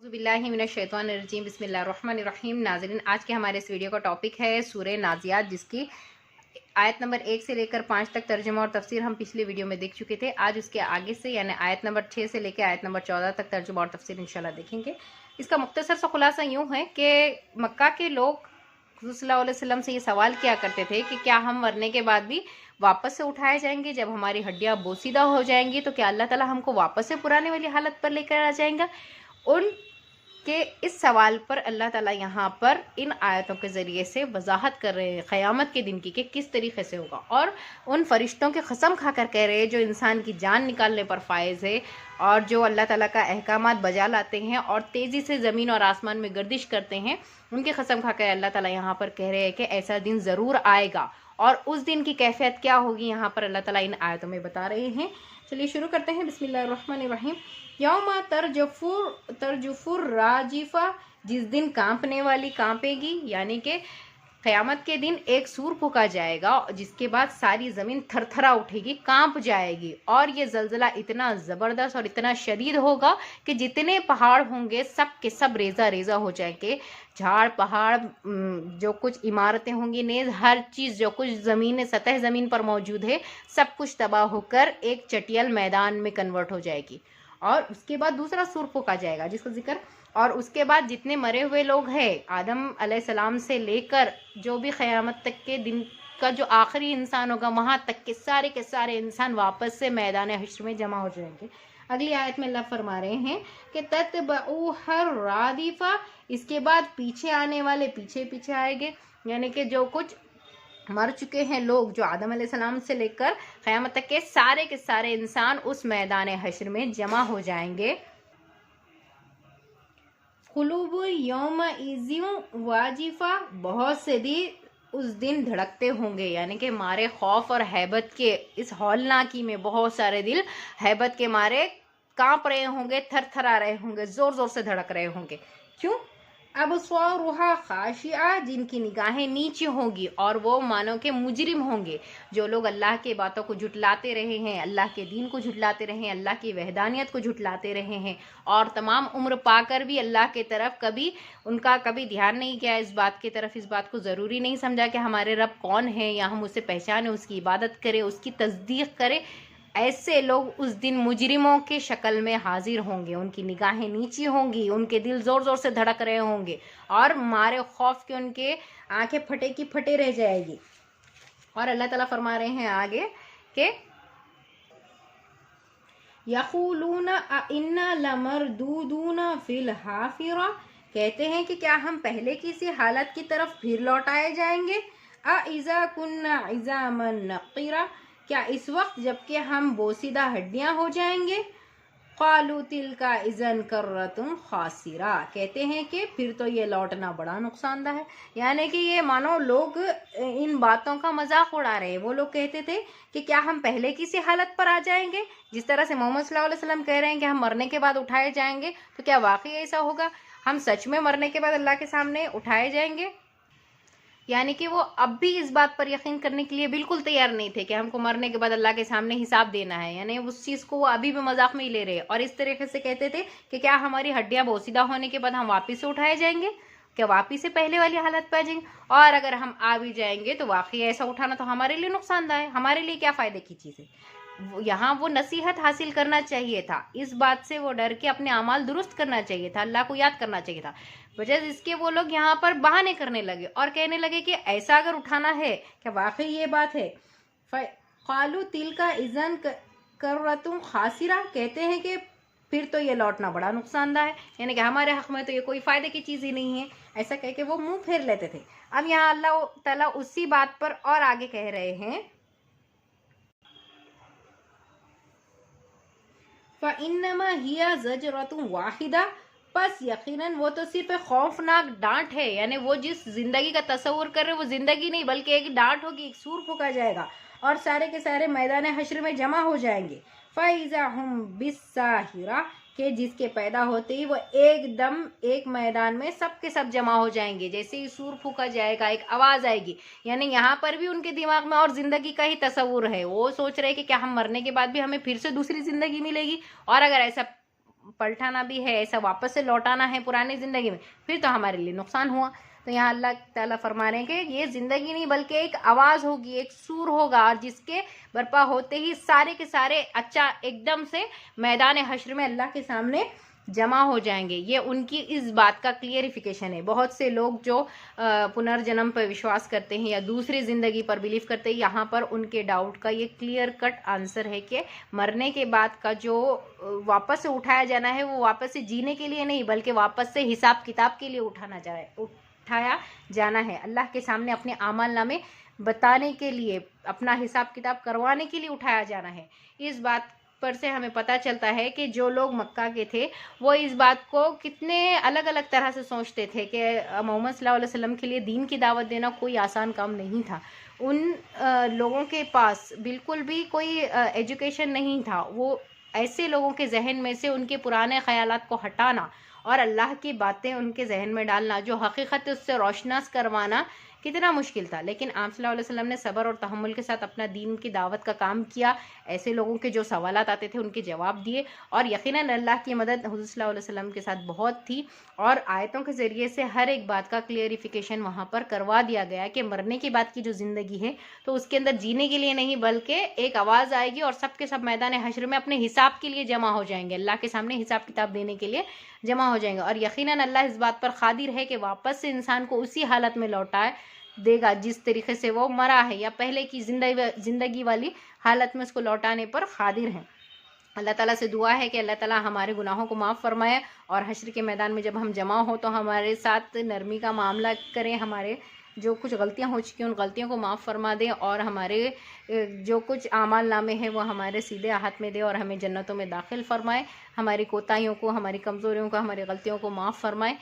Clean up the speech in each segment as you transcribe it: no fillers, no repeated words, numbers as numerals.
बिस्मिल्लाहिर्रहमानिर्रहीम बिस्मिल्लाहिर्रहमानिर्रहीम। नाज़रीन, आज के हमारे इस वीडियो का टॉपिक है सूरह नाज़ियात, जिसकी आयत नंबर 1 से लेकर 5 तक तर्जुमा और तफसीर हम पिछले वीडियो में देख चुके थे। आज उसके आगे से यानी आयत नंबर 6 से लेकर आयत नंबर 14 तक तर्जुमा और तफसीर इंशाल्लाह देखेंगे। इसका मुख्तसर सा खुलासा यूँ है कि मक्का के लोग हुज़ूर सल्लल्लाहु अलैहि वसल्लम से ये सवाल किया करते थे कि क्या हम मरने के बाद भी वापस से उठाए जाएंगे? जब हमारी हड्डियाँ बोसीदा हो जाएंगी तो क्या अल्लाह ताला हमको वापस से पुराने वाली हालत पर लेकर आ जाएगा? उन कि इस सवाल पर अल्लाह ताला यहाँ पर इन आयतों के ज़रिए से वजाहत कर रहे हैं क़यामत के दिन की कि किस तरीक़े से होगा, और उन फरिश्तों की कसम खाकर कह रहे हैं जो इंसान की जान निकालने पर फायज़ है और जो अल्लाह ताला का अहकामात बजा लाते हैं और तेज़ी से ज़मीन और आसमान में गर्दिश करते हैं, उनकी कसम खाकर अल्लाह ताला यहाँ पर कह रहे हैं कि ऐसा दिन ज़रूर आएगा। और उस दिन की कैफियत क्या होगी यहाँ पर अल्लाह ताला इन आयतों में बता रहे हैं। चलिए शुरू करते हैं। बिस्मिल्लाहिर्रहमानिर्रहीम। यौमा तरजुफुर राजिफा, जिस दिन कांपने वाली कांपेगी, यानी कि क़यामत के दिन एक सूर फूका जाएगा जिसके बाद सारी ज़मीन थरथरा उठेगी, कांप जाएगी। और ये ज़लज़ला इतना ज़बरदस्त और इतना शदीद होगा कि जितने पहाड़ होंगे सब के सब रेज़ा रेज़ा हो जाएंगे। झाड़ पहाड़, जो कुछ इमारतें होंगी, नेज़ हर चीज़ जो कुछ ज़मीन सतह ज़मीन पर मौजूद है, सब कुछ तबाह होकर एक चटियल मैदान में कन्वर्ट हो जाएगी। और उसके बाद दूसरा सूर फूका जाएगा जिसका जिक्र, और उसके बाद जितने मरे हुए लोग हैं आदम अलैहिस्सलाम से लेकर जो भी क़यामत तक के दिन का जो आखिरी इंसान होगा वहाँ तक के सारे इंसान वापस से मैदान हश्र में जमा हो जाएंगे। अगली आयत में अल्लाह फरमा रहे हैं कि तत्बउ हर रादिफा, इसके बाद पीछे आने वाले पीछे पीछे आएंगे, यानी कि जो कुछ मर चुके हैं लोग, जो आदम अलैहिस्सलाम से लेकर क़यामत तक के सारे इंसान उस मैदान हश्र में जमा हो जाएंगे। कुलूब यौम इज़्ज़िन वाजिफा, बहुत से दिल उस दिन धड़कते होंगे, यानी कि मारे खौफ और हैबत के इस हौलनाकी में बहुत सारे दिल हैबत के मारे कांप रहे होंगे, थरथरा रहे होंगे, ज़ोर ज़ोर से धड़क रहे होंगे। क्यों? अब स्वारुहा खाशिया, जिनकी निगाहें नीचे होंगी और वो मानो के मुजरिम होंगे, जो लोग अल्लाह के बातों को झुटलाते रहे हैं, अल्लाह के दीन को झुटलाते रहे हैं, अल्लाह की वहदानियत को झुटलाते रहे हैं, और तमाम उम्र पाकर भी अल्लाह के तरफ उनका कभी ध्यान नहीं किया, इस बात की तरफ, इस बात को ज़रूरी नहीं समझा कि हमारे रब कौन है या हम उसे पहचाने, उसकी इबादत करें, उसकी तस्दीक करें। ऐसे लोग उस दिन मुजरिमों के शक्ल में हाजिर होंगे, उनकी निगाहें नीची होंगी, उनके दिल ज़ोर ज़ोर से धड़क रहे होंगे और मारे खौफ के उनके आंखें फटे की फटे रह जाएगी। और अल्लाह ताला फरमा रहे हैं आगे कि यक़ूलूना इन्ना लमरदूदूना फिल हाफिरा, कहते हैं कि क्या हम पहले की सी हालत की तरफ फिर लौटाए जाएंगे। इज़ा कुन्ना इज़ामन नक़ीरा, क्या इस वक्त जबकि हम बोसीदा हड्डियां हो जाएंगे। क़ालू तिलका इज़न कर्रतुन खासिरा, कहते हैं कि फिर तो ये लौटना बड़ा नुकसानदायक है, यानी कि ये मानो लोग इन बातों का मजाक उड़ा रहे हैं। वो लोग कहते थे कि क्या हम पहले की सी हालत पर आ जाएंगे, जिस तरह से मोहम्मद सल्लल्लाहु अलैहि वसल्लम कह रहे हैं कि हम मरने के बाद उठाए जाएंगे, तो क्या वाकई ऐसा होगा? हम सच में मरने के बाद अल्लाह के सामने उठाए जाएंगे? यानी कि वो अब भी इस बात पर यकीन करने के लिए बिल्कुल तैयार नहीं थे कि हमको मरने के बाद अल्लाह के सामने हिसाब देना है, यानी उस चीज़ को वो अभी भी मजाक में ही ले रहे हैं। और इस तरीके से कहते थे कि क्या हमारी हड्डियां बोसीदा होने के बाद हम वापस से उठाए जाएंगे, क्या वापस से पहले वाली हालत पर आ जाएंगे? और अगर हम आ भी जाएंगे तो वाकई ऐसा उठाना तो हमारे लिए नुकसानदायक है, हमारे लिए क्या फ़ायदे की चीज़ है। यहाँ वो नसीहत हासिल करना चाहिए था, इस बात से वो डर के अपने अमाल दुरुस्त करना चाहिए था, अल्लाह को याद करना चाहिए था। वजह इसके वो लोग यहाँ पर बहाने करने लगे और कहने लगे कि ऐसा अगर उठाना है, क्या वाकई ये बात है। क़ालू तिलका इज़न कर्रतुन खासिरा, कहते हैं कि फिर तो ये लौटना बड़ा नुकसानदायक है, यानी कि हमारे हक़ में तो ये कोई फ़ायदे की चीज़ ही नहीं है। ऐसा कह के वो मुँह फेर लेते थे। अब यहाँ अल्लाह ताला उसी बात पर और आगे कह रहे हैं, फ़इन्नमा हिया ज़जरतुन वाहिदा, बस यकीनन वो तो सिर्फ एक खौफनाक डांट है, यानी वो जिस जिंदगी का तस्वुर कर रहे वो जिंदगी नहीं बल्कि एक डांट होगी, एक सूर फूका जाएगा और सारे के सारे मैदान हश्र में जमा हो जाएंगे। फ़इज़ा हुम बिस्साहिरा, के जिसके पैदा होते ही वो एकदम एक मैदान में सब के सब जमा हो जाएंगे। जैसे ही सूर फूका जाएगा एक आवाज़ आएगी, यानी यहाँ पर भी उनके दिमाग में और ज़िंदगी का ही तस्वुर है। वो सोच रहे हैं कि क्या हम मरने के बाद भी हमें फिर से दूसरी ज़िंदगी मिलेगी, और अगर ऐसा पलटाना भी है, ऐसा वापस से लौटाना है पुरानी ज़िंदगी में, फिर तो हमारे लिए नुकसान हुआ। तो यहाँ अल्लाह ताला फरमा रहे हैं कि ये ज़िंदगी नहीं बल्कि एक आवाज़ होगी, एक सूर होगा, और जिसके बर्पा होते ही सारे के सारे अच्छा एकदम से मैदान हश्र में अल्लाह के सामने जमा हो जाएंगे। ये उनकी इस बात का क्लियरिफिकेशन है। बहुत से लोग जो पुनर्जन्म पर विश्वास करते हैं या दूसरी ज़िंदगी पर बिलीव करते हैं, यहाँ पर उनके डाउट का ये क्लियर कट आंसर है कि मरने के बाद का जो वापस से उठाया जाना है वो वापस से जीने के लिए नहीं बल्कि वापस से हिसाब किताब के लिए उठाया जाना है। अल्लाह के सामने अपने आमाल नामे बताने के लिए, अपना हिसाब किताब करवाने के लिए उठाया जाना है। इस बात पर से हमें पता चलता है कि जो लोग मक्का के थे वो इस बात को कितने अलग अलग तरह से सोचते थे कि मोहम्मद सल्लल्लाहु अलैहि वसल्लम के लिए दीन की दावत देना कोई आसान काम नहीं था। उन लोगों के पास बिल्कुल भी कोई एजुकेशन नहीं था। वो ऐसे लोगों के जहन में से उनके पुराने ख़यालात को हटाना और अल्लाह की बातें उनके जहन में डालना, जो हकीकत उससे रोशनास करवाना कितना मुश्किल था। लेकिन आप सल्लल्लाहु अलैहि वसल्लम ने सब्र और तहम्मुल के साथ अपना दीन की दावत का काम किया। ऐसे लोगों के जो सवालात आते थे उनके जवाब दिए, और यकीनन अल्लाह की मदद हुज़ूर सल्लल्लाहु अलैहि वसल्लम के साथ बहुत थी। और आयतों के ज़रिए से हर एक बात का क्लियरिफिकेशन वहाँ पर करवा दिया गया कि मरने के बाद की जो ज़िंदगी है तो उसके अंदर जीने के लिए नहीं बल्कि एक आवाज़ आएगी और सब के सब मैदान हश्र में अपने हिसाब के लिए जमा हो जाएंगे, अल्लाह के सामने हिसाब किताब देने के लिए जमा हो जाएंगे। और यकीनन अल्लाह इस बात पर कादिर है कि वापस से इंसान को उसी हालत में लौटाए देगा जिस तरीके से वो मरा है, या पहले की ज़िंदगी वाली हालत में उसको लौटाने पर कादिर है। अल्लाह ताला से दुआ है कि अल्लाह ताला हमारे गुनाहों को माफ़ फरमाए और हश्र के मैदान में जब हम जमा हो तो हमारे साथ नरमी का मामला करें, हमारे जो कुछ गलतियां हो चुकी हैं उन गलतियों को माफ़ फरमा दें, और हमारे जो कुछ आमाल नामे हैं वो हमारे सीधे हाथ में दे और हमें जन्नतों में दाखिल फरमाए। हमारी कोताहियों को, हमारी कमज़ोरियों को, हमारी गलतियों को माफ़ फरमाए।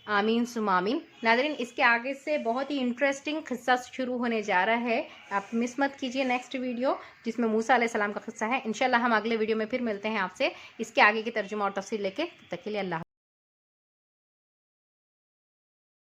आमीन सुम आमीन। नाज़रीन, इसके आगे से बहुत ही इंटरेस्टिंग किस्सा शुरू होने जा रहा है, आप मिस मत कीजिए नेक्स्ट वीडियो जिसमें मूसा अलैहिस्सलाम का किस्सा है। इंशाल्लाह हम अगले वीडियो में फिर मिलते हैं आपसे इसके आगे की तर्जुमा और तफसीर लेके। तब तक के लिए अल्लाह।